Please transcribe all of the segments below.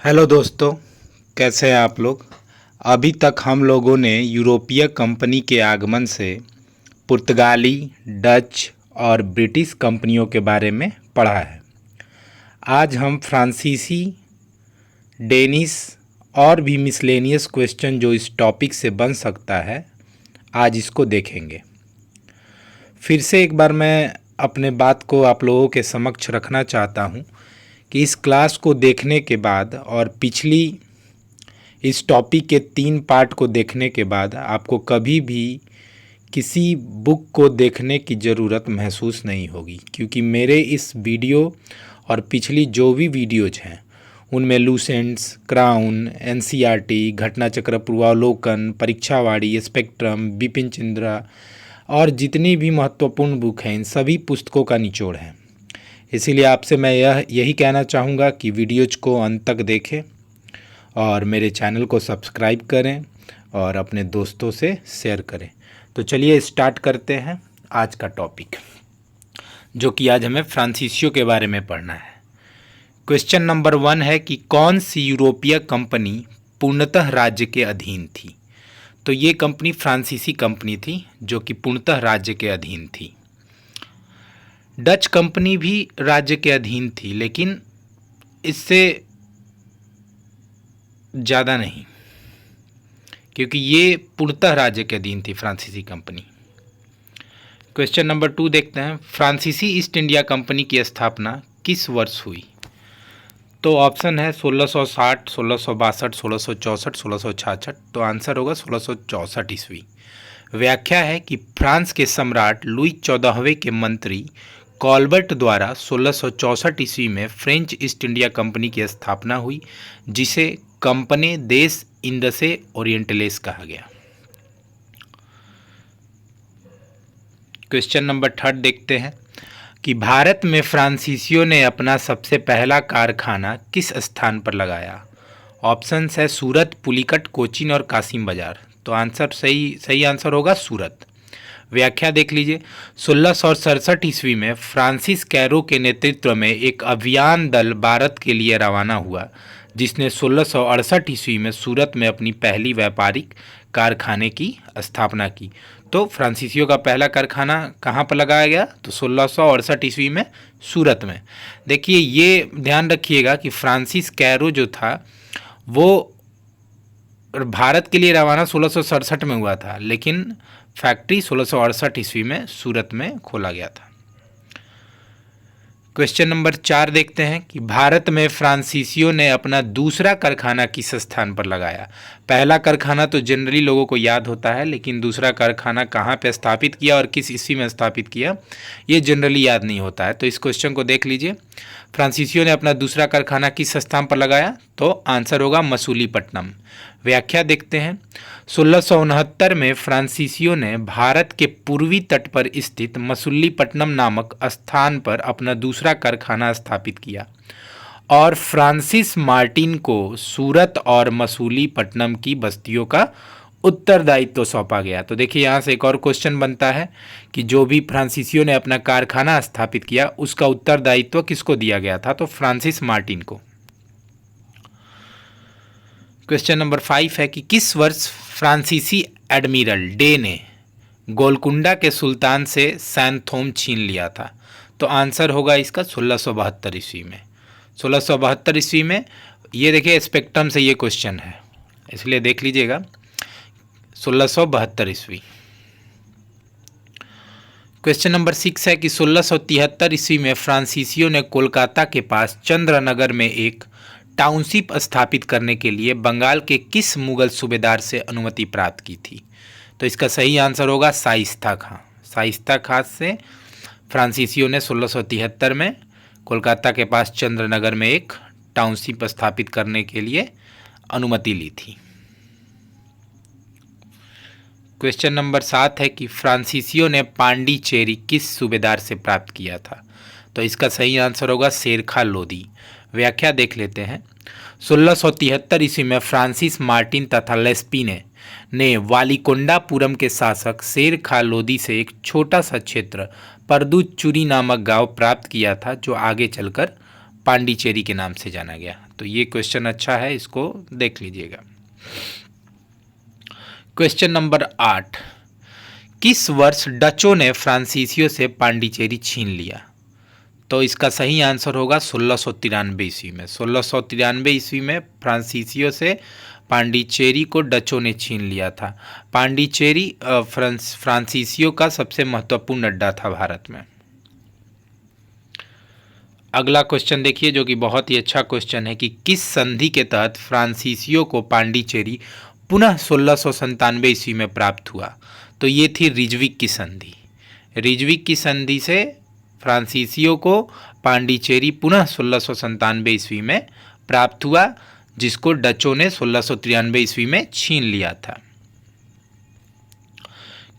Hello दोस्तों, कैसे हैं आप लोग। अभी तक हम लोगों ने यूरोपीय कंपनी के आगमन से पुर्तगाली, डच और ब्रिटिश कंपनियों के बारे में पढ़ा है। आज हम फ्रांसीसी, डेनिश और भी मिसलेनियस क्वेश्चन जो इस टॉपिक से बन सकता है, आज इसको देखेंगे। फिर से एक बार मैं अपने बात को आप लोगों के समक्ष रखना चाहता हूँ कि इस क्लास को देखने के बाद और पिछली इस टॉपिक के 3 पार्ट को देखने के बाद आपको कभी भी किसी बुक को देखने की ज़रूरत महसूस नहीं होगी, क्योंकि मेरे इस वीडियो और पिछली जो भी वीडियोज हैं उनमें लूसेंट्स, क्राउन, एनसीईआरटी, घटनाचक्र पूर्वावलोकन, परीक्षावाड़ी, स्पेक्ट्रम, बिपिन चंद्रा और जितनी भी महत्वपूर्ण बुक हैं इन सभी पुस्तकों का निचोड़ है। इसीलिए आपसे मैं यही कहना चाहूँगा कि वीडियोज को अंत तक देखें और मेरे चैनल को सब्सक्राइब करें और अपने दोस्तों से शेयर करें। तो चलिए स्टार्ट करते हैं आज का टॉपिक, जो कि आज हमें फ्रांसीसियों के बारे में पढ़ना है। क्वेश्चन नंबर 1 है कि कौन सी यूरोपीय कंपनी पूर्णतः राज्य के अधीन थी। तो ये कंपनी फ्रांसीसी कंपनी थी जो कि पूर्णतः राज्य के अधीन थी। डच कंपनी भी राज्य के अधीन थी, लेकिन इससे ज़्यादा नहीं, क्योंकि ये पूर्णतः राज्य के अधीन थी फ्रांसीसी कंपनी। क्वेश्चन नंबर 2 देखते हैं, फ्रांसीसी ईस्ट इंडिया कंपनी की स्थापना किस वर्ष हुई। तो ऑप्शन है 1660, 1662, 1664, 1666। तो आंसर होगा 1664 ईस्वी। व्याख्या है कि फ्रांस के सम्राट लुई 14वें के मंत्री कॉल्बर्ट द्वारा 1664 ईस्वी में फ्रेंच ईस्ट इंडिया कंपनी की स्थापना हुई, जिसे कंपनी देश इंदसे ओरिएंटलेस कहा गया। क्वेश्चन नंबर 3 देखते हैं कि भारत में फ्रांसीसियों ने अपना सबसे पहला कारखाना किस स्थान पर लगाया। ऑप्शंस है सूरत, पुलिकट, कोचीन और कासिम बाजार। तो आंसर सही आंसर होगा सूरत। व्याख्या देख लीजिए, 1667 ईस्वी में फ्रांसिस कैरो के नेतृत्व में एक अभियान दल भारत के लिए रवाना हुआ, जिसने 1668 ईस्वी में सूरत में अपनी पहली व्यापारिक कारखाने की स्थापना की। तो फ्रांसीसियों का पहला कारखाना कहाँ पर लगाया गया, तो 1668 ईस्वी में सूरत में। देखिए, ये ध्यान रखिएगा कि फ्रांसिस कैरो जो था वो भारत के लिए रवाना 1667 में हुआ था, लेकिन फैक्ट्री 1668 ईस्वी में सूरत में खोला गया था। क्वेश्चन नंबर 4 देखते हैं कि भारत में फ्रांसीसियों ने अपना दूसरा कारखाना किस स्थान पर लगाया। पहला कारखाना तो जनरली लोगों को याद होता है, लेकिन दूसरा कारखाना कहाँ पे स्थापित किया और किस ईस्वी में स्थापित किया ये जनरली याद नहीं होता है। तो इस क्वेश्चन को देख लीजिए, फ्रांसीसियों ने अपना दूसरा कारखाना किस स्थान पर लगाया। तो आंसर होगा मसूलीपट्टनम। व्याख्या देखते हैं, 1669 में फ्रांसीसियों ने भारत के पूर्वी तट पर स्थित मसूलीपट्टनम नामक स्थान पर अपना दूसरा कारखाना स्थापित किया और फ्रांसिस मार्टिन को सूरत और मसूलीपट्टनम की बस्तियों का उत्तरदायित्व सौंपा गया। तो देखिए, यहाँ से एक और क्वेश्चन बनता है कि जो भी फ्रांसीसियों ने अपना कारखाना स्थापित किया उसका उत्तरदायित्व किसको दिया गया था, तो फ्रांसिस मार्टिन को। क्वेश्चन नंबर 5 है कि किस वर्ष फ्रांसीसी एडमिरल डे ने गोलकुंडा के सुल्तान से सैनथोम छीन लिया था। तो आंसर होगा इसका 1672 ईस्वी में। 1672 ईस्वी में, ये देखिए स्पेक्ट्रम से ये क्वेश्चन है, इसलिए देख लीजिएगा 1672 ईस्वी। क्वेश्चन नंबर 6 है कि 1673 ईस्वी में फ्रांसीसियों ने कोलकाता के पास चंद्रनगर में एक टाउनशिप स्थापित करने के लिए बंगाल के किस मुगल सूबेदार से अनुमति प्राप्त की थी। तो इसका सही आंसर होगा शाइस्ता खां। शाइस्ता खां से फ्रांसीसियों ने 1673 में कोलकाता के पास चंद्रनगर में एक टाउनशिप स्थापित करने के लिए अनुमति ली थी। क्वेश्चन नंबर 7 है कि फ्रांसीसियों ने पांडिचेरी किस सूबेदार से प्राप्त किया था। तो इसका सही आंसर होगा शेरखा लोदी। व्याख्या देख लेते हैं, 1673 ईस्वी में फ्रांसिस मार्टिन तथा लेस्पिने ने वालीकोंडापुरम के शासक शेरखा लोदी से एक छोटा सा क्षेत्र परदुचुरी नामक गांव प्राप्त किया था, जो आगे चलकर पांडिचेरी के नाम से जाना गया। तो ये क्वेश्चन अच्छा है, इसको देख लीजिएगा। क्वेश्चन नंबर 8, किस वर्ष डचों ने फ्रांसीसियों से पांडिचेरी छीन लिया? तो इसका सही आंसर होगा 1693 ईस्वी में। 1693 ईस्वी में फ्रांसीसियों से पांडिचेरी को डचों ने छीन लिया था। पांडिचेरी फ्रांसीसियों का सबसे महत्वपूर्ण अड्डा था भारत में। अगला क्वेश्चन देखिए, जो कि बहुत ही अच्छा क्वेश्चन है कि किस संधि के तहत फ्रांसीसियों को पांडिचेरी पुनः 1697 ईस्वी में प्राप्त हुआ? तो ये थी रिजविक की संधि। रिजविक की संधि से फ्रांसीसियों को पांडिचेरी पुनः 1697 ईस्वी में प्राप्त हुआ, जिसको डचों ने 1693 ईस्वी में छीन लिया था।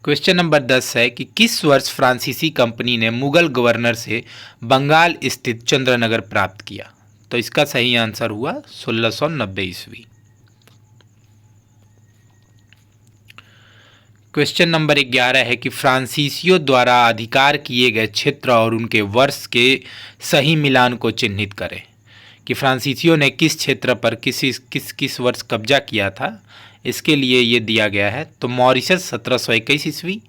क्वेश्चन नंबर 10 है कि किस वर्ष फ्रांसीसी कंपनी ने मुगल गवर्नर से बंगाल स्थित चंद्रनगर प्राप्त किया? तो इसका सही आंसर हुआ 1690 ईस्वी। क्वेश्चन नंबर 11 है कि फ्रांसीसियों द्वारा अधिकार किए गए क्षेत्र और उनके वर्ष के सही मिलान को चिन्हित करें। कि फ्रांसीसियों ने किस क्षेत्र पर किस वर्ष कब्जा किया था, इसके लिए ये दिया गया है। तो मॉरिशस 1721 ईस्वी,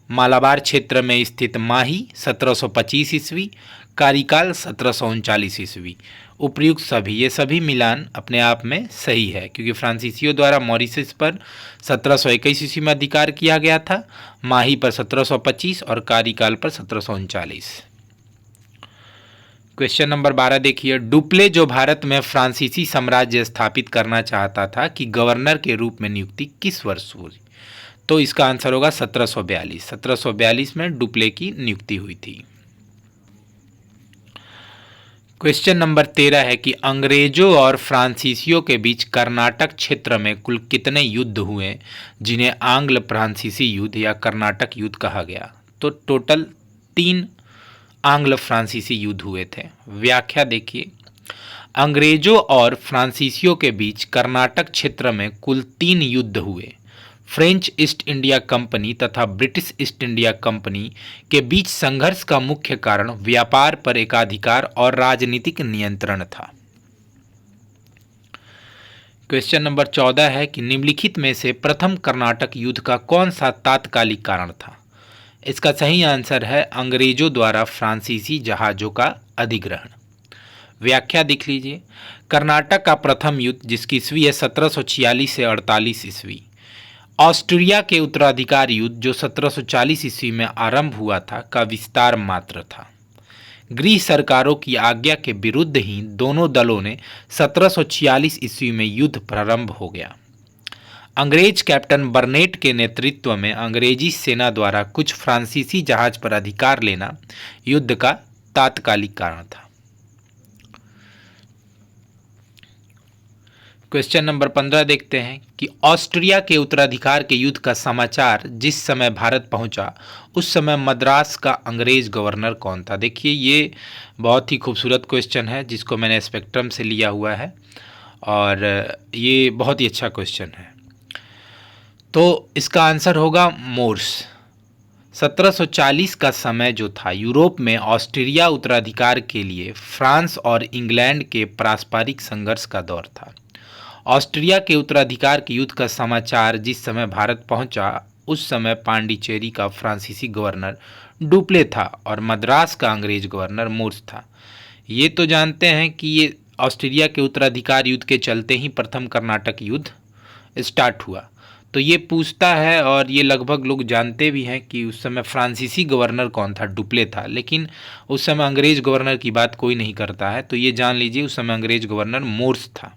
मालाबार क्षेत्र में स्थित माही 1725 ईस्वी, कारिकाल 1739 ईस्वी। उपयुक्त सभी, ये सभी मिलान अपने आप में सही है, क्योंकि फ्रांसीसियों द्वारा मॉरिशस पर 1721 ईस्वी में अधिकार किया गया था, माही पर 1725 और कारिकाल पर 1739। क्वेश्चन नंबर 12 देखिए, डुप्ले जो भारत में फ्रांसीसी साम्राज्य स्थापित करना चाहता था कि गवर्नर के रूप में नियुक्ति किस वर्ष हुई? तो इसका आंसर होगा 1742। 1742 में डुप्ले की नियुक्ति हुई थी। क्वेश्चन नंबर 13 है कि अंग्रेजों और फ्रांसीसियों के बीच कर्नाटक क्षेत्र में कुल कितने युद्ध हुए जिन्हें आंग्ल फ्रांसीसी युद्ध या कर्नाटक युद्ध कहा गया? तो टोटल 3 आंग्ल फ्रांसीसी युद्ध हुए थे। व्याख्या देखिए, अंग्रेजों और फ्रांसीसियों के बीच कर्नाटक क्षेत्र में कुल 3 युद्ध हुए। फ्रेंच ईस्ट इंडिया कंपनी तथा ब्रिटिश ईस्ट इंडिया कंपनी के बीच संघर्ष का मुख्य कारण व्यापार पर एकाधिकार और राजनीतिक नियंत्रण था। क्वेश्चन नंबर 14 है कि निम्नलिखित में से प्रथम कर्नाटक युद्ध का कौन सा तात्कालिक कारण था? इसका सही आंसर है अंग्रेजों द्वारा फ्रांसीसी जहाज़ों का अधिग्रहण। व्याख्या देख लीजिए, कर्नाटक का प्रथम युद्ध, जिसकी ईस्वी है 1746 से 48 ईस्वी, ऑस्ट्रिया के उत्तराधिकार युद्ध जो 1740 ईस्वी में आरंभ हुआ था का विस्तार मात्र था। गृह सरकारों की आज्ञा के विरुद्ध ही दोनों दलों ने 1746 ईस्वी में युद्ध प्रारंभ हो गया। अंग्रेज कैप्टन बर्नेट के नेतृत्व में अंग्रेजी सेना द्वारा कुछ फ्रांसीसी जहाज पर अधिकार लेना युद्ध का तात्कालिक कारण था। क्वेश्चन नंबर 15 देखते हैं कि ऑस्ट्रिया के उत्तराधिकार के युद्ध का समाचार जिस समय भारत पहुंचा उस समय मद्रास का अंग्रेज गवर्नर कौन था? देखिए, ये बहुत ही खूबसूरत क्वेश्चन है जिसको मैंने स्पेक्ट्रम से लिया हुआ है और ये बहुत ही अच्छा क्वेश्चन है। तो इसका आंसर होगा मोर्स। 1740 का समय जो था यूरोप में ऑस्ट्रिया उत्तराधिकार के लिए फ्रांस और इंग्लैंड के पारस्परिक संघर्ष का दौर था। ऑस्ट्रिया के उत्तराधिकार के युद्ध का समाचार जिस समय भारत पहुंचा उस समय पांडिचेरी का फ्रांसीसी गवर्नर डुप्ले था और मद्रास का अंग्रेज गवर्नर मोर्स था। ये तो जानते हैं कि ये ऑस्ट्रिया के उत्तराधिकार युद्ध के चलते ही प्रथम कर्नाटक युद्ध स्टार्ट हुआ। तो ये पूछता है और ये लगभग लोग जानते भी हैं कि उस समय फ्रांसीसी गवर्नर कौन था, डुप्ले था, लेकिन उस समय अंग्रेज गवर्नर की बात कोई नहीं करता है। तो ये जान लीजिए उस समय अंग्रेज गवर्नर मोर्स था।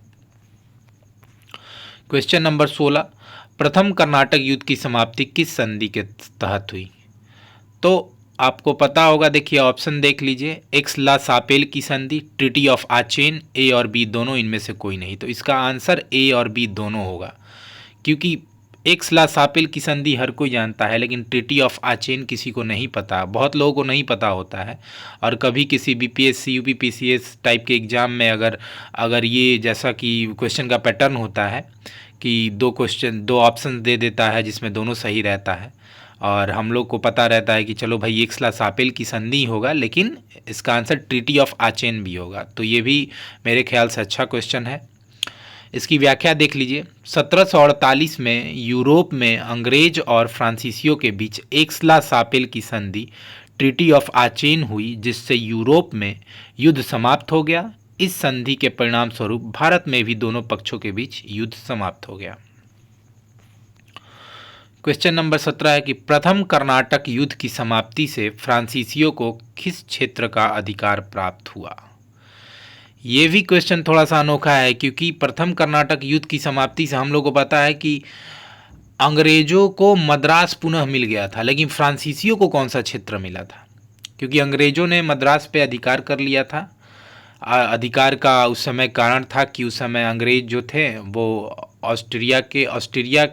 क्वेश्चन नंबर 16, प्रथम कर्नाटक युद्ध की समाप्ति किस संधि के तहत हुई? तो आपको पता होगा, देखिए ऑप्शन देख लीजिए, एक्स-ला-सापेल की संधि, ट्रीटी ऑफ आचेन, ए और बी दोनों, इनमें से कोई नहीं। तो इसका आंसर ए और बी दोनों होगा, क्योंकि एक्स-ला-सापेल की संधि हर कोई जानता है लेकिन ट्रीटी ऑफ आचेन किसी को नहीं पता, बहुत लोगों को नहीं पता होता है। और कभी किसी बीपीएससी यूपीपीसीएस टाइप के एग्ज़ाम में अगर ये जैसा कि क्वेश्चन का पैटर्न होता है कि दो ऑप्शन दे देता है जिसमें दोनों सही रहता है और हम लोग को पता रहता है कि चलो भाई एक्सला-सापेल की संधि होगा, लेकिन इसका आंसर ट्रीटी ऑफ आचेन भी होगा। तो ये भी मेरे ख्याल से अच्छा क्वेश्चन है। इसकी व्याख्या देख लीजिए। 1748 में यूरोप में अंग्रेज और फ्रांसीसियों के बीच एक्सला-सापेल की संधि ट्रीटी ऑफ आचेन हुई, जिससे यूरोप में युद्ध समाप्त हो गया। इस संधि के परिणाम स्वरूप भारत में भी दोनों पक्षों के बीच युद्ध समाप्त हो गया। क्वेश्चन नंबर 17 है कि प्रथम कर्नाटक युद्ध की समाप्ति से फ्रांसीसियों को किस क्षेत्र का अधिकार प्राप्त हुआ? ये भी क्वेश्चन थोड़ा सा अनोखा है, क्योंकि प्रथम कर्नाटक युद्ध की समाप्ति से हम लोग को पता है कि अंग्रेजों को मद्रास पुनः मिल गया था, लेकिन फ्रांसीसियों को कौन सा क्षेत्र मिला था? क्योंकि अंग्रेजों ने मद्रास पे अधिकार कर लिया था। अधिकार का उस समय कारण था कि उस समय अंग्रेज जो थे वो ऑस्ट्रिया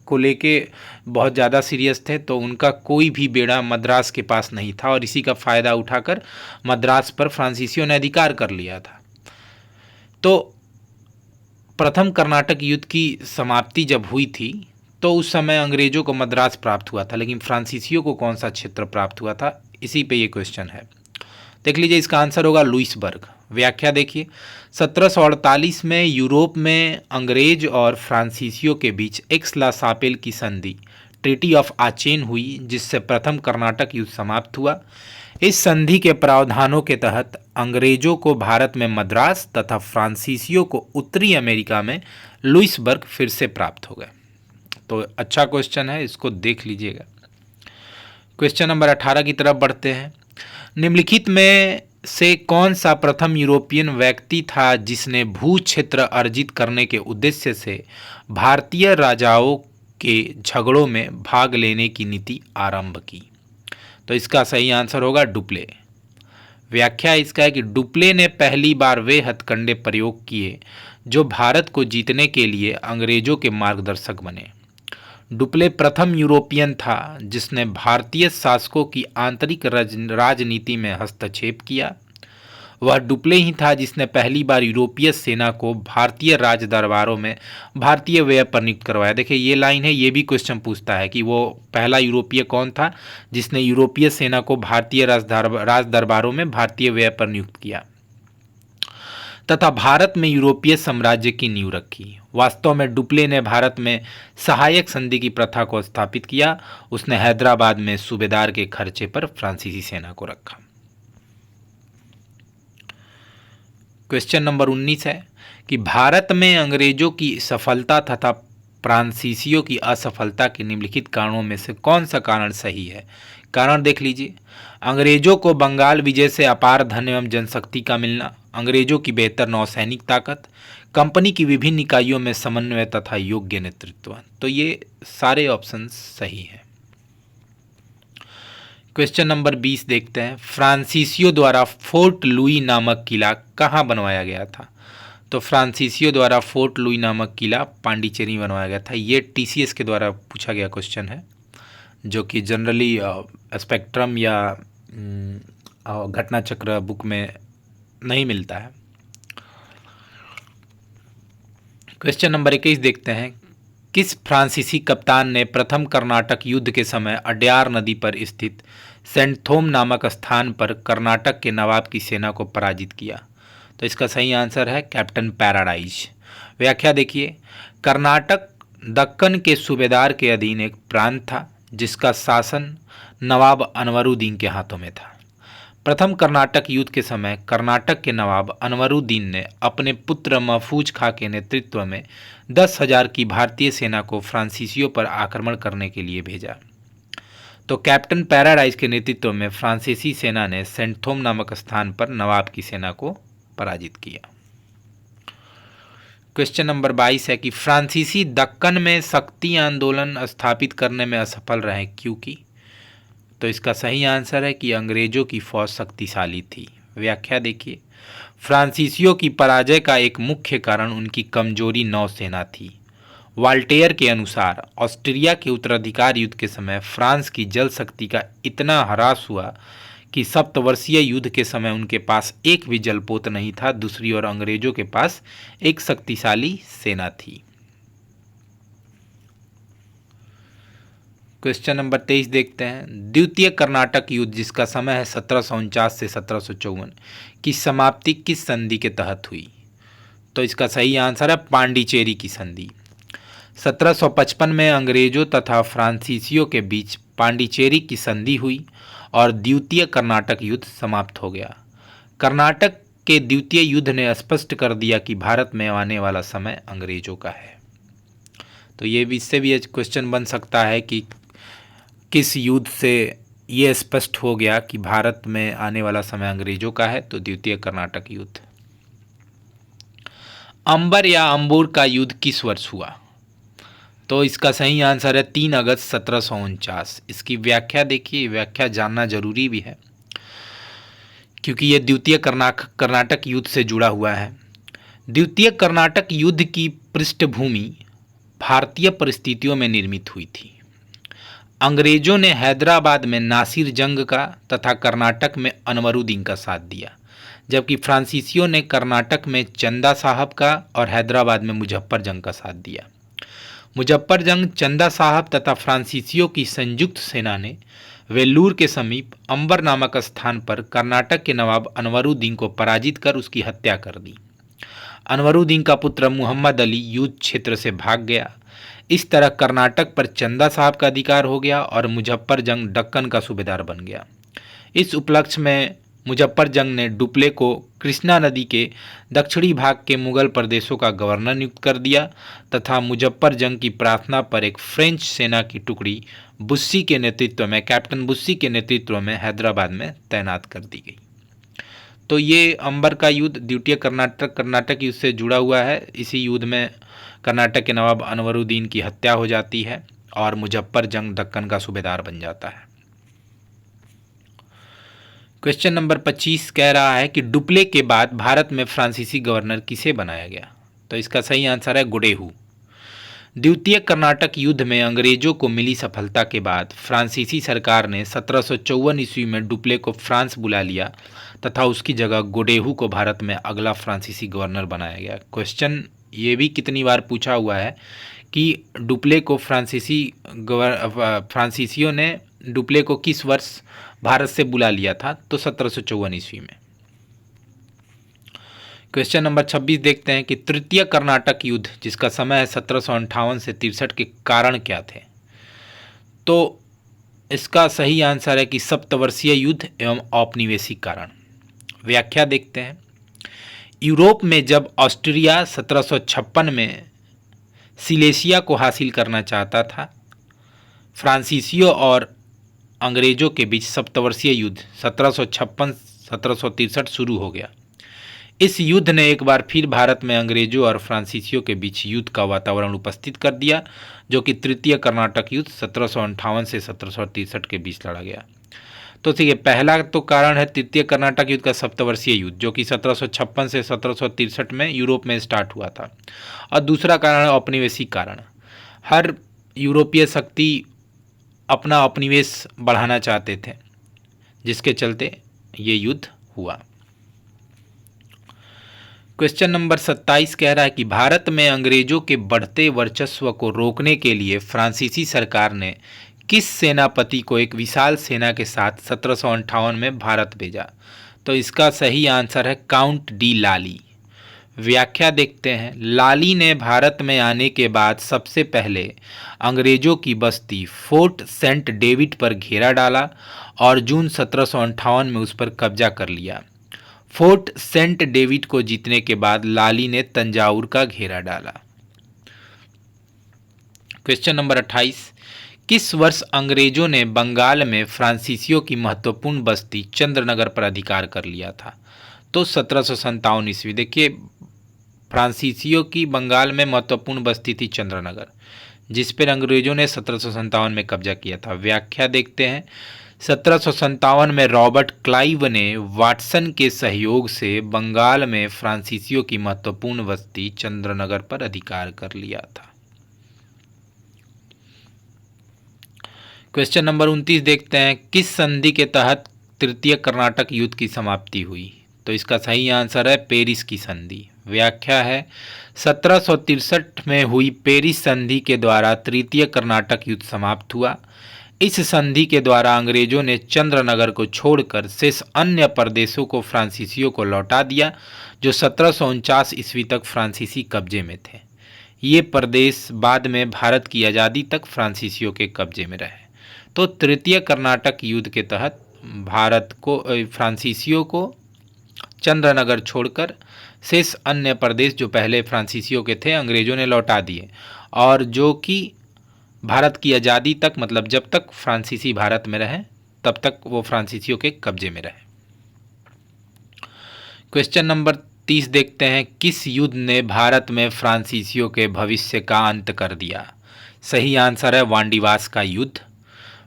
को लेके बहुत ज़्यादा सीरियस थे, तो उनका कोई भी बेड़ा मद्रास के पास नहीं था और इसी का फ़ायदा उठाकर मद्रास पर फ्रांसीसियों ने अधिकार कर लिया था। तो प्रथम कर्नाटक युद्ध की समाप्ति जब हुई थी तो उस समय अंग्रेजों को मद्रास प्राप्त हुआ था, लेकिन फ्रांसीसियों को कौन सा क्षेत्र प्राप्त हुआ था, इसी पे ये क्वेश्चन है। देख लीजिए, इसका आंसर होगा लुइसबर्ग। व्याख्या देखिए। 1748 में यूरोप में अंग्रेज और फ्रांसीसियों के बीच एक्स-ला-सापेल की संधि ट्रीटी ऑफ आचेन हुई, जिससे प्रथम कर्नाटक युद्ध समाप्त हुआ। इस संधि के प्रावधानों के तहत अंग्रेजों को भारत में मद्रास तथा फ्रांसीसियों को उत्तरी अमेरिका में लुइसबर्ग फिर से प्राप्त हो गए। तो अच्छा क्वेश्चन है, इसको देख लीजिएगा। क्वेश्चन नंबर 18 की तरफ बढ़ते हैं। निम्नलिखित में से कौन सा प्रथम यूरोपियन व्यक्ति था जिसने भू क्षेत्र अर्जित करने के उद्देश्य से भारतीय राजाओं के झगड़ों में भाग लेने की नीति आरंभ की? तो इसका सही आंसर होगा डुप्ले। व्याख्या इसका है कि डुप्ले ने पहली बार वे हथकंडे प्रयोग किए जो भारत को जीतने के लिए अंग्रेजों के मार्गदर्शक बने। डुप्ले प्रथम यूरोपियन था जिसने भारतीय शासकों की आंतरिक राजनीति में हस्तक्षेप किया। वह डुप्ले ही था जिसने पहली बार यूरोपीय सेना को भारतीय राज दरबारों में भारतीय व्यय पर नियुक्त करवाया। देखिए ये लाइन है, ये भी क्वेश्चन पूछता है कि वो पहला यूरोपीय कौन था जिसने यूरोपीय सेना को भारतीय राज दरबारों में भारतीय व्यय पर नियुक्त किया तथा भारत में यूरोपीय साम्राज्य की नींव रखी। वास्तव में डुप्ले ने भारत में सहायक संधि की प्रथा को स्थापित किया। उसने हैदराबाद में सूबेदार के खर्चे पर फ्रांसीसी सेना को रखा। क्वेश्चन नंबर 19 है कि भारत में अंग्रेजों की सफलता तथा फ्रांसीसियों की असफलता के निम्नलिखित कारणों में से कौन सा कारण सही है? कारण देख लीजिए। अंग्रेजों को बंगाल विजय से अपार धन एवं जनशक्ति का मिलना, अंग्रेजों की बेहतर नौसैनिक ताकत, कंपनी की विभिन्न इकाइयों में समन्वय तथा योग्य नेतृत्व। तो ये सारे ऑप्शन सही हैं। क्वेश्चन नंबर 20 देखते हैं। फ्रांसीसियों द्वारा फोर्ट लुई नामक किला कहाँ बनवाया गया था? तो फ्रांसीसियों द्वारा फोर्ट लुई नामक किला पांडिचेरी बनवाया गया था। ये टीसीएस के द्वारा पूछा गया क्वेश्चन है, जो कि जनरली स्पेक्ट्रम या घटना चक्र बुक में नहीं मिलता है। क्वेश्चन नंबर 21 देखते हैं। किस फ्रांसीसी कप्तान ने प्रथम कर्नाटक युद्ध के समय अड्यार नदी पर स्थित सेंट थोम नामक स्थान पर कर्नाटक के नवाब की सेना को पराजित किया? तो इसका सही आंसर है कैप्टन पैराडाइज। व्याख्या देखिए। कर्नाटक दक्कन के सूबेदार के अधीन एक प्रांत था जिसका शासन नवाब अनवरुद्दीन के हाथों में था। प्रथम कर्नाटक युद्ध के समय कर्नाटक के नवाब अनवरुद्दीन ने अपने पुत्र महफूज खां के नेतृत्व में 10,000 की भारतीय सेना को फ्रांसीसियों पर आक्रमण करने के लिए भेजा। तो कैप्टन पैराडाइज के नेतृत्व में फ्रांसीसी सेना ने सेंट थोम नामक स्थान पर नवाब की सेना को पराजित किया। क्वेश्चन नंबर 22 है कि फ्रांसीसी दक्कन में शक्ति आंदोलन स्थापित करने में असफल रहे क्योंकि? तो इसका सही आंसर है कि अंग्रेजों की फौज शक्तिशाली थी। व्याख्या देखिए। फ्रांसीसियों की पराजय का एक मुख्य कारण उनकी कमजोरी नौसेना थी। वाल्टेयर के अनुसार ऑस्ट्रिया के उत्तराधिकार युद्ध के समय फ्रांस की जल शक्ति का इतना ह्रास हुआ कि सप्तवर्षीय युद्ध के समय उनके पास एक भी जलपोत नहीं था। दूसरी ओर अंग्रेजों के पास एक शक्तिशाली सेना थी। क्वेश्चन नंबर 23 देखते हैं। द्वितीय कर्नाटक युद्ध जिसका समय है 1749 से 1754 की समाप्ति किस संधि के तहत हुई? तो इसका सही आंसर है पांडिचेरी की संधि। 1755 में अंग्रेजों तथा फ्रांसीसियों के बीच पांडिचेरी की संधि हुई और द्वितीय कर्नाटक युद्ध समाप्त हो गया। कर्नाटक के द्वितीय युद्ध ने स्पष्ट कर दिया कि भारत में आने वाला समय अंग्रेजों का है। तो ये भी इससे भी क्वेश्चन बन सकता है कि किस युद्ध से ये स्पष्ट हो गया कि भारत में आने वाला समय अंग्रेजों का है? तो द्वितीय कर्नाटक युद्ध। अंबर या अंबुर का युद्ध किस वर्ष हुआ? तो इसका सही आंसर है 3 अगस्त 1749। इसकी व्याख्या देखिए, व्याख्या जानना जरूरी भी है क्योंकि यह द्वितीय कर्नाटक युद्ध से जुड़ा हुआ है। द्वितीय कर्नाटक युद्ध की पृष्ठभूमि भारतीय परिस्थितियों में निर्मित हुई थी। अंग्रेजों ने हैदराबाद में नासिर जंग का तथा कर्नाटक में अनवरुद्दीन का साथ दिया, जबकि फ्रांसीसियों ने कर्नाटक में चंदा साहब का और हैदराबाद में मुजफ्फर जंग का साथ दिया। मुजफ्फर जंग, चंदा साहब तथा फ्रांसीसियों की संयुक्त सेना ने वेल्लूर के समीप अंबर नामक स्थान पर कर्नाटक के नवाब अनवरुद्दीन को पराजित कर उसकी हत्या कर दी। अनवरुद्दीन का पुत्र मुहम्मद अली युद्ध क्षेत्र से भाग गया। इस तरह कर्नाटक पर चंदा साहब का अधिकार हो गया और मुजफ्फर जंग दक्कन का सूबेदार बन गया। इस उपलक्ष्य में मुजफ्फर जंग ने डुप्ले को कृष्णा नदी के दक्षिणी भाग के मुगल प्रदेशों का गवर्नर नियुक्त कर दिया तथा मुजफ्फर जंग की प्रार्थना पर एक फ्रेंच सेना की टुकड़ी बुस्सी के नेतृत्व में, कैप्टन बुस्सी के नेतृत्व में हैदराबाद में तैनात कर दी गई। तो ये अंबर का युद्ध द्वितीय कर्नाटक युद्ध से जुड़ा हुआ है। इसी युद्ध में कर्नाटक के नवाब अनवरुद्दीन की हत्या हो जाती है और मुजफ्फर जंग दक्कन का सूबेदार बन जाता है। क्वेश्चन नंबर 25 कह रहा है कि डुप्ले के बाद भारत में फ्रांसीसी गवर्नर किसे बनाया गया? तो इसका सही आंसर है गुडेहू। द्वितीय कर्नाटक युद्ध में अंग्रेजों को मिली सफलता के बाद फ्रांसीसी सरकार ने 1754 ईस्वी में डुप्ले को फ्रांस बुला लिया तथा उसकी जगह गुडेहू को भारत में अगला फ्रांसीसी गवर्नर बनाया गया। क्वेश्चन ये भी कितनी बार पूछा हुआ है कि डुप्ले को फ्रांसीसियों ने डुप्ले को किस वर्ष भारत से बुला लिया था? तो 1754 ईस्वी में। क्वेश्चन नंबर 26 देखते हैं कि तृतीय कर्नाटक युद्ध जिसका समय है 1758 से 63 के कारण क्या थे? तो इसका सही आंसर है कि सप्तवर्षीय युद्ध एवं औपनिवेशिक कारण। व्याख्या देखते हैं। यूरोप में जब ऑस्ट्रिया 1756 में सिलेसिया को हासिल करना चाहता था, फ्रांसीसियों और अंग्रेजों के बीच सप्तवर्षीय युद्ध 1756-1763 शुरू हो गया। इस युद्ध ने एक बार फिर भारत में अंग्रेजों और फ्रांसीसियों के बीच युद्ध का वातावरण उपस्थित कर दिया, जो कि तृतीय कर्नाटक युद्ध 1758 से 1763 के बीच लड़ा गया। तो ठीक है, पहला तो कारण है तृतीय कर्नाटक युद्ध का सप्तवर्षीय युद्ध जो कि 1756 से 1763 में यूरोप में स्टार्ट हुआ था, और दूसरा कारण है औपनिवेशिक कारण। हर यूरोपीय शक्ति अपना औपनिवेश बढ़ाना चाहते थे, जिसके चलते ये युद्ध हुआ। क्वेश्चन नंबर 27 कह रहा है कि भारत में अंग्रेजों के बढ़ते वर्चस्व को रोकने के लिए फ्रांसीसी सरकार ने किस सेनापति को एक विशाल सेना के साथ 1758 में भारत भेजा? तो इसका सही आंसर है काउंट डी लाली। व्याख्या देखते हैं। लाली ने भारत में आने के बाद सबसे पहले अंग्रेजों की बस्ती फोर्ट सेंट डेविड पर घेरा डाला और जून 1758 में उस पर कब्जा कर लिया। फोर्ट सेंट डेविड को जीतने के बाद लाली ने तंजावुर का घेरा डाला। क्वेश्चन नंबर 28, किस वर्ष अंग्रेजों ने बंगाल में फ्रांसीसियों की महत्वपूर्ण बस्ती चंद्रनगर पर अधिकार कर लिया था? तो 1757 ईस्वी। देखिए, फ्रांसीसियों की बंगाल में महत्वपूर्ण बस्ती थी चंद्रनगर, जिस पर अंग्रेजों ने 1757 में कब्जा किया था। व्याख्या देखते हैं। 1757 में रॉबर्ट क्लाइव ने वाटसन के सहयोग से बंगाल में फ्रांसीसियों की महत्वपूर्ण बस्ती चंद्रनगर पर अधिकार कर लिया था। क्वेश्चन नंबर 29 देखते हैं। किस संधि के तहत तृतीय कर्नाटक युद्ध की समाप्ति हुई? तो इसका सही आंसर है पेरिस की संधि। व्याख्या है। 1763 में हुई पेरिस संधि के द्वारा तृतीय कर्नाटक युद्ध समाप्त हुआ। इस संधि के द्वारा अंग्रेजों ने चंद्रनगर को छोड़कर शेष अन्य प्रदेशों को फ्रांसीसियों को लौटा दिया, जो 1749 ईस्वी तक फ्रांसीसी कब्जे में थे। ये प्रदेश बाद में भारत की आज़ादी तक फ्रांसीसियों के कब्जे में रहे। तो तृतीय कर्नाटक युद्ध के तहत भारत को फ्रांसीसियों को चंद्रनगर छोड़कर शेष अन्य प्रदेश जो पहले फ्रांसीसियों के थे अंग्रेजों ने लौटा दिए, और जो कि भारत की आज़ादी तक, मतलब जब तक फ्रांसीसी भारत में रहे तब तक वो फ्रांसीसियों के कब्जे में रहे। क्वेश्चन नंबर 30 देखते हैं, किस युद्ध ने भारत में फ्रांसीसियों के भविष्य का अंत कर दिया? सही आंसर है वांडीवास का युद्ध।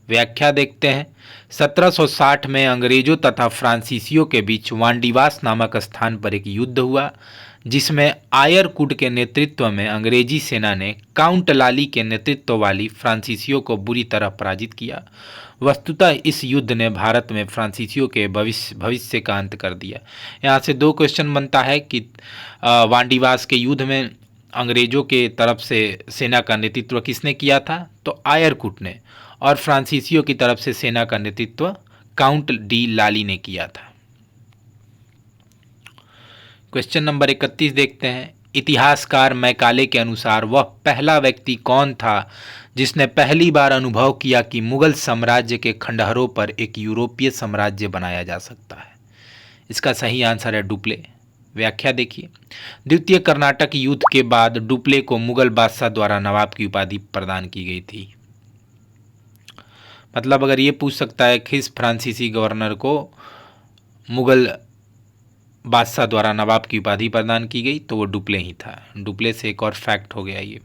व्याख्या देखते हैं। 1760 में अंग्रेजों तथा फ्रांसीसियों के बीच वांडीवास नामक स्थान पर एक युद्ध हुआ, जिसमें आयरकुड के नेतृत्व में अंग्रेजी सेना ने काउंट लाली के नेतृत्व वाली फ्रांसीसियों को बुरी तरह पराजित किया। वस्तुतः इस युद्ध ने भारत में फ्रांसीसियों के भविष्य का अंत कर दिया। यहाँ से दो क्वेश्चन बनता है कि वांडीवास के युद्ध में अंग्रेजों के तरफ से सेना का नेतृत्व किसने किया था? तो आयरकुड ने, और फ्रांसीसियों की तरफ से सेना का नेतृत्व काउंट डी लाली ने किया था। क्वेश्चन नंबर 31 देखते हैं, इतिहासकार मैकाले के अनुसार वह पहला व्यक्ति कौन था जिसने पहली बार अनुभव किया कि मुगल साम्राज्य के खंडहरों पर एक यूरोपीय साम्राज्य बनाया जा सकता है? इसका सही आंसर है डुप्ले। व्याख्या देखिए। द्वितीय कर्नाटक युद्ध के बाद डुप्ले को मुगल बादशाह द्वारा नवाब की उपाधि प्रदान की गई थी। मतलब अगर ये पूछ सकता है किस फ्रांसीसी गवर्नर को मुगल बादशाह द्वारा नवाब की उपाधि प्रदान की गई, तो वो डुप्ले ही था। डुप्ले से एक और फैक्ट हो गया ये।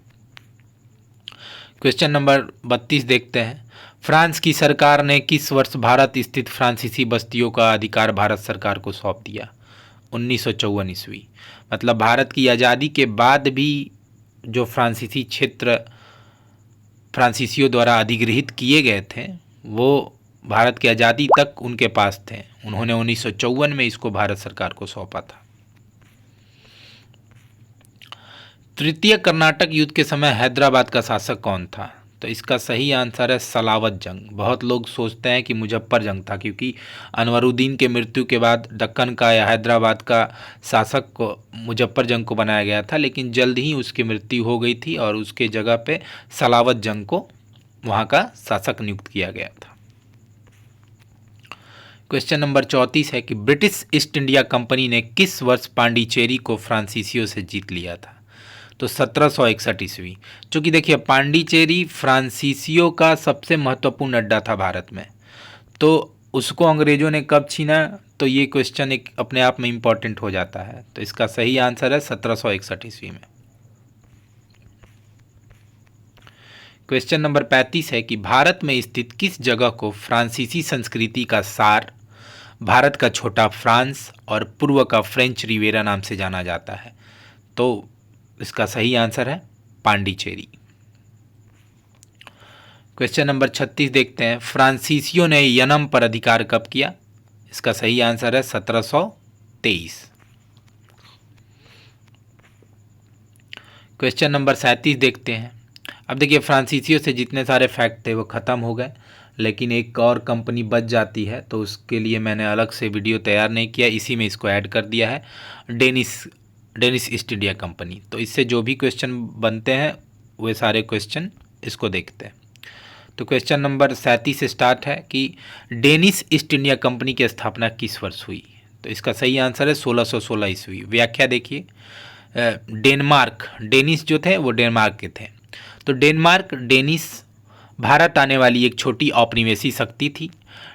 क्वेश्चन नंबर 32 देखते हैं, फ्रांस की सरकार ने किस वर्ष भारत स्थित फ्रांसीसी बस्तियों का अधिकार भारत सरकार को सौंप दिया? 1954 ईस्वी। मतलब भारत की आज़ादी के बाद भी जो फ्रांसीसी क्षेत्र फ्रांसीसियों द्वारा अधिगृहित किए गए थे वो भारत की आज़ादी तक उनके पास थे। उन्होंने 1954 में इसको भारत सरकार को सौंपा था। तृतीय कर्नाटक युद्ध के समय हैदराबाद का शासक कौन था? तो इसका सही आंसर है सलावत जंग। बहुत लोग सोचते हैं कि मुजफ्फर जंग था, क्योंकि अनवरुद्दीन के मृत्यु के बाद दक्कन का या हैदराबाद का शासक को मुजफ्फर जंग को बनाया गया था, लेकिन जल्द ही उसकी मृत्यु हो गई थी और उसके जगह पे सलावत जंग को वहाँ का शासक नियुक्त किया गया था। क्वेश्चन नंबर 34 है कि ब्रिटिश ईस्ट इंडिया कंपनी ने किस वर्ष पांडिचेरी को फ्रांसीसियों से जीत लिया था? तो 1761 ईस्वी। चूँकि देखिए पांडिचेरी फ्रांसीसियों का सबसे महत्वपूर्ण अड्डा था भारत में, तो उसको अंग्रेजों ने कब छीना? तो ये क्वेश्चन एक अपने आप में इम्पॉर्टेंट हो जाता है। तो इसका सही आंसर है 1761 ईस्वी में। क्वेश्चन नंबर 35 है कि भारत में स्थित किस जगह को फ्रांसीसी संस्कृति का सार, भारत का छोटा फ्रांस और पूर्व का फ्रेंच रिवेरा नाम से जाना जाता है? तो इसका सही आंसर है पांडिचेरी। क्वेश्चन नंबर 36 देखते हैं, फ्रांसीसियों ने यनम पर अधिकार कब किया? इसका सही आंसर है 1723। क्वेश्चन नंबर 37 देखते हैं। अब देखिए फ्रांसीसियों से जितने सारे फैक्ट थे वो ख़त्म हो गए, लेकिन एक और कंपनी बच जाती है, तो उसके लिए मैंने अलग से वीडियो तैयार नहीं किया, इसी में इसको ऐड कर दिया है, डेनिस ईस्ट इंडिया कंपनी। तो इससे जो भी क्वेश्चन बनते हैं वे सारे क्वेश्चन इसको देखते हैं। तो क्वेश्चन नंबर 37 से स्टार्ट है कि डेनिस ईस्ट इंडिया कंपनी की स्थापना किस वर्ष हुई? तो इसका सही आंसर है 1616 ईस्वी। व्याख्या देखिए। डेनमार्क, डेनिस जो थे वो डेनमार्क के थे, तो डेनिस भारत आने वाली एक छोटी औपनिवेशी शक्ति थी।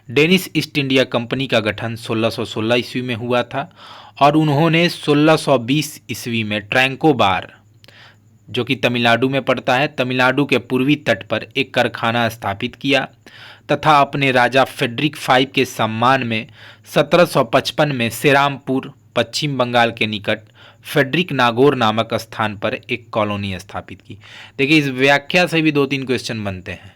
डेनिस ईस्ट इंडिया कंपनी का गठन 1616 ईस्वी में हुआ था और उन्होंने 1620 ईस्वी में ट्रैंकोबार, जो कि तमिलनाडु में पड़ता है, तमिलनाडु के पूर्वी तट पर एक कारखाना स्थापित किया तथा अपने राजा फेडरिक V के सम्मान में 1755 में सेरामपुर, पश्चिम बंगाल के निकट फेडरिक नागौर नामक स्थान पर एक कॉलोनी स्थापित की। देखिए इस व्याख्या से भी 2-3 क्वेश्चन बनते हैं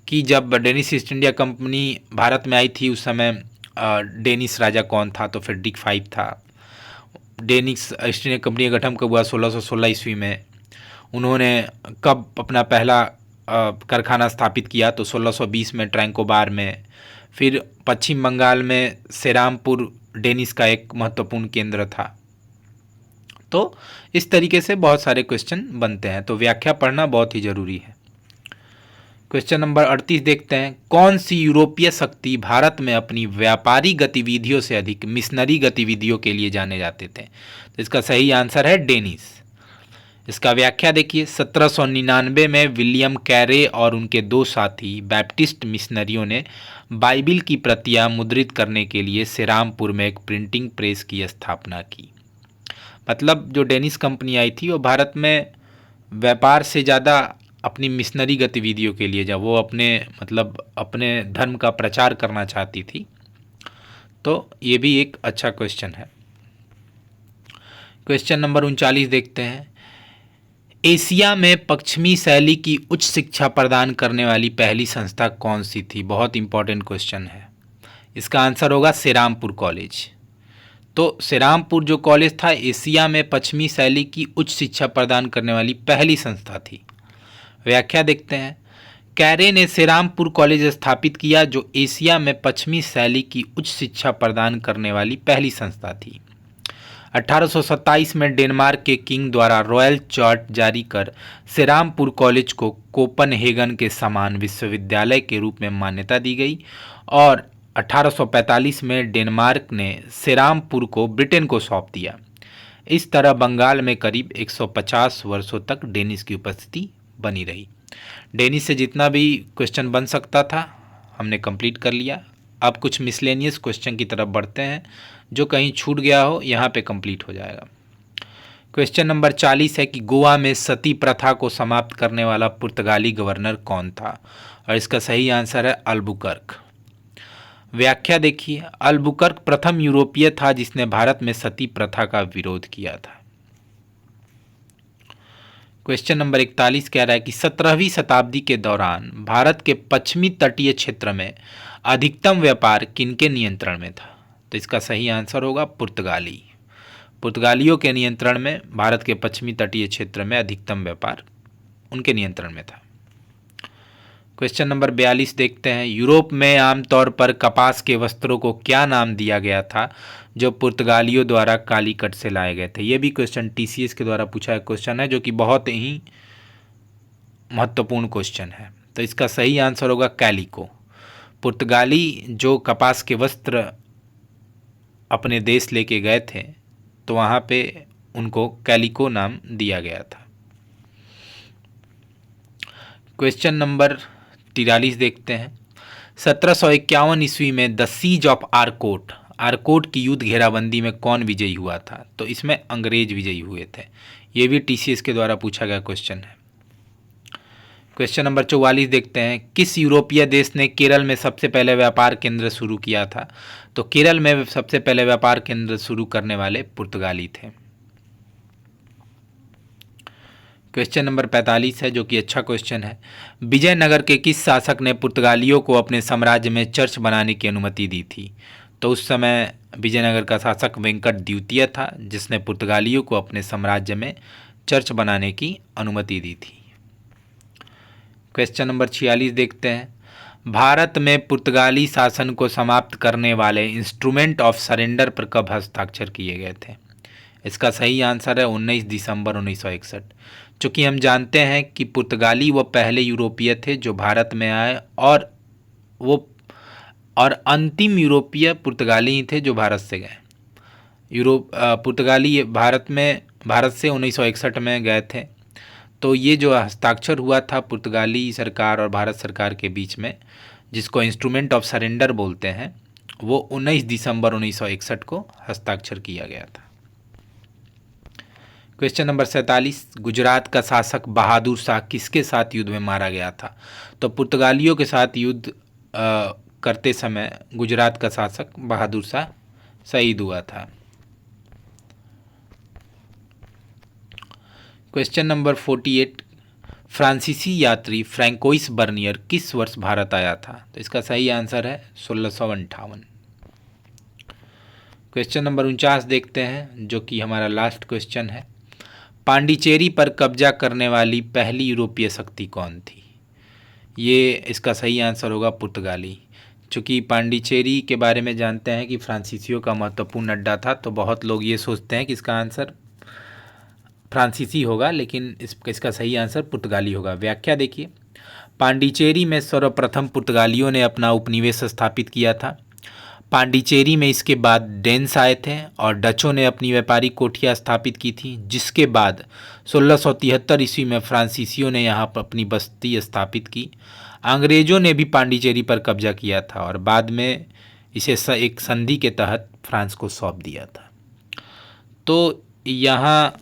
कि जब Danish East India Company Bharat में आई थी उस समय डेनिस राजा कौन था? तो फेडरिक V था। डेनिस ईस्ट इंडिया कंपनी का गठन कब हुआ? 1616 ईस्वी में। उन्होंने कब अपना पहला कारखाना स्थापित किया, तो 1620 में ट्रैंकोबार में। फिर पश्चिम बंगाल में सेरामपुर डेनिस का एक महत्वपूर्ण केंद्र था। तो इस तरीके से बहुत सारे क्वेश्चन बनते हैं, तो व्याख्या पढ़ना बहुत ही जरूरी है। क्वेश्चन नंबर 38 देखते हैं, कौन सी यूरोपीय शक्ति भारत में अपनी व्यापारिक गतिविधियों से अधिक मिशनरी गतिविधियों के लिए जाने जाते थे? तो इसका सही आंसर है डेनिस। इसका व्याख्या देखिए, 1799 में विलियम कैरे और उनके दो साथी बैप्टिस्ट मिशनरियों ने बाइबिल की प्रतियां मुद्रित करने के लिए सेरामपुर में एक प्रिंटिंग प्रेस की स्थापना की। मतलब जो डेनिस कंपनी आई थी वो भारत में व्यापार से ज़्यादा अपनी मिशनरी गतिविधियों के लिए, जब वो अपने धर्म का प्रचार करना चाहती थी। तो ये भी एक अच्छा क्वेश्चन है। क्वेश्चन नंबर 39 देखते हैं, एशिया में पश्चिमी शैली की उच्च शिक्षा प्रदान करने वाली पहली संस्था कौन सी थी? बहुत इंपॉर्टेंट क्वेश्चन है। इसका आंसर होगा सेरामपुर कॉलेज। तो सेरामपुर जो कॉलेज था एशिया में पश्चिमी शैली की उच्च शिक्षा प्रदान करने वाली पहली संस्था थी। व्याख्या देखते हैं, कैरे ने सेरामपुर कॉलेज स्थापित किया जो एशिया में पश्चिमी शैली की उच्च शिक्षा प्रदान करने वाली पहली संस्था थी। 1827 में डेनमार्क के किंग द्वारा रॉयल चार्ट जारी कर सेरामपुर कॉलेज को कोपनहेगन के समान विश्वविद्यालय के रूप में मान्यता दी गई और 1845 में डेनमार्क ने सेरामपुर को ब्रिटेन को सौंप दिया। इस तरह बंगाल में करीब 150 वर्षों तक डेनिस की उपस्थिति बनी रही। डेनिस से जितना भी क्वेश्चन बन सकता था हमने कंप्लीट कर लिया। अब कुछ मिसलेनियस क्वेश्चन की तरफ बढ़ते हैं, जो कहीं छूट गया हो यहाँ पे कंप्लीट हो जाएगा। क्वेश्चन नंबर 40 है कि गोवा में सती प्रथा को समाप्त करने वाला पुर्तगाली गवर्नर कौन था? और इसका सही आंसर है अल्बुकर्क। व्याख्या देखिए, अल्बुकर्क प्रथम यूरोपीय था जिसने भारत में सती प्रथा का विरोध किया था। क्वेश्चन नंबर 41 कह रहा है कि 17वीं शताब्दी के दौरान भारत के पश्चिमी तटीय क्षेत्र में अधिकतम व्यापार किनके नियंत्रण में था? तो इसका सही आंसर होगा पुर्तगाली। पुर्तगालियों के नियंत्रण में भारत के पश्चिमी तटीय क्षेत्र में अधिकतम व्यापार उनके नियंत्रण में था। क्वेश्चन नंबर 42 देखते हैं, यूरोप में आमतौर पर कपास के वस्त्रों को क्या नाम दिया गया था जो पुर्तगालियों द्वारा कालीकट से लाए गए थे? ये भी क्वेश्चन टीसीएस के द्वारा पूछा गया क्वेश्चन है, जो कि बहुत ही महत्वपूर्ण क्वेश्चन है। तो इसका सही आंसर होगा कैलिको। पुर्तगाली जो कपास के वस्त्र अपने देश लेके गए थे तो वहाँ पे उनको कैलिको नाम दिया गया था। क्वेश्चन नंबर 43 देखते हैं, 1751 ईस्वी में the siege of Arcot, Arcot की युद्ध घेराबंदी में कौन विजयी हुआ था? तो इसमें अंग्रेज विजयी हुए थे। ये भी टीसीएस के द्वारा पूछा गया क्वेश्चन है। क्वेश्चन नंबर 44 देखते हैं, किस यूरोपीय देश ने केरल में सबसे पहले व्यापार केंद्र शुरू किया था? तो केरल में सबसे पहले व्यापार केंद्र शुरू करने वाले पुर्तगाली थे। क्वेश्चन नंबर 45 है, जो कि अच्छा क्वेश्चन है, विजयनगर के किस शासक ने पुर्तगालियों को अपने साम्राज्य में चर्च बनाने की अनुमति दी थी? तो उस समय विजयनगर का शासक वेंकट द्वितीय था जिसने पुर्तगालियों को अपने साम्राज्य में चर्च बनाने की अनुमति दी थी। क्वेश्चन नंबर 46 देखते हैं, भारत में पुर्तगाली शासन को समाप्त करने वाले इंस्ट्रूमेंट ऑफ सरेंडर पर कब हस्ताक्षर किए गए थे? इसका सही आंसर है 19 दिसंबर 1961। चूँकि हम जानते हैं कि पुर्तगाली वो पहले यूरोपीय थे जो भारत में आए और अंतिम यूरोपीय पुर्तगाली ही थे जो भारत से गए। पुर्तगाली भारत से 1961 में गए थे। तो ये जो हस्ताक्षर हुआ था पुर्तगाली सरकार और भारत सरकार के बीच में, जिसको इंस्ट्रूमेंट ऑफ सरेंडर बोलते हैं, वो 19 दिसंबर 1961 को हस्ताक्षर किया गया था। क्वेश्चन नंबर 47, गुजरात का शासक बहादुर शाह किसके साथ युद्ध में मारा गया था? तो पुर्तगालियों के साथ युद्ध करते समय गुजरात का शासक बहादुर शाह शहीद हुआ था। क्वेश्चन नंबर 48, फ्रांसीसी यात्री फ्रैंकोइस बर्नियर किस वर्ष भारत आया था? तो इसका सही आंसर है 1658। क्वेश्चन नंबर 49 देखते हैं, जो कि हमारा लास्ट क्वेश्चन है, पांडिचेरी पर कब्जा करने वाली पहली यूरोपीय शक्ति कौन थी? ये इसका सही आंसर होगा पुर्तगाली। चूँकि पांडिचेरी के बारे में जानते हैं कि फ्रांसीसियों का महत्वपूर्ण अड्डा था, तो बहुत लोग ये सोचते हैं कि इसका आंसर फ्रांसीसी होगा, लेकिन इसका सही आंसर पुर्तगाली होगा। व्याख्या देखिए, पांडिचेरी में सर्वप्रथम पुर्तगालियों ने अपना उपनिवेश स्थापित किया था। पांडिचेरी में इसके बाद डेन्स आए थे और डचों ने अपनी व्यापारिक कोठियाँ स्थापित की थी, जिसके बाद 1673 ईस्वी में फ्रांसीसियों ने यहाँ पर अपनी बस्ती स्थापित की। अंग्रेज़ों ने भी पांडिचेरी पर कब्जा किया था और बाद में इसे एक संधि के तहत फ्रांस को सौंप दिया था। तो यहाँ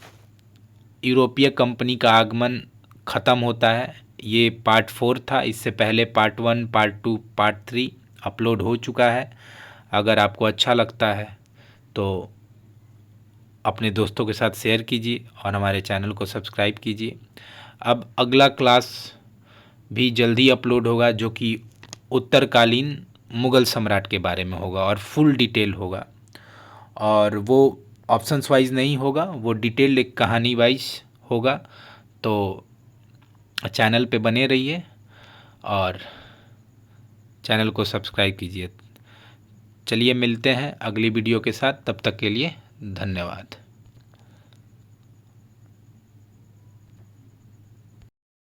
यूरोपीय कंपनी का आगमन ख़त्म होता है। ये पार्ट 4 था। इससे पहले पार्ट 1, पार्ट 2, पार्ट 3 अपलोड हो चुका है। अगर आपको अच्छा लगता है तो अपने दोस्तों के साथ शेयर कीजिए और हमारे चैनल को सब्सक्राइब कीजिए। अब अगला क्लास भी जल्दी अपलोड होगा, जो कि उत्तरकालीन मुग़ल सम्राट के बारे में होगा और फुल डिटेल होगा, और वो ऑप्शंस वाइज नहीं होगा, वो डिटेल्ड एक कहानी वाइज होगा। तो चैनल पे बने रहिए और चैनल को सब्सक्राइब कीजिए। चलिए मिलते हैं अगली वीडियो के साथ, तब तक के लिए धन्यवाद।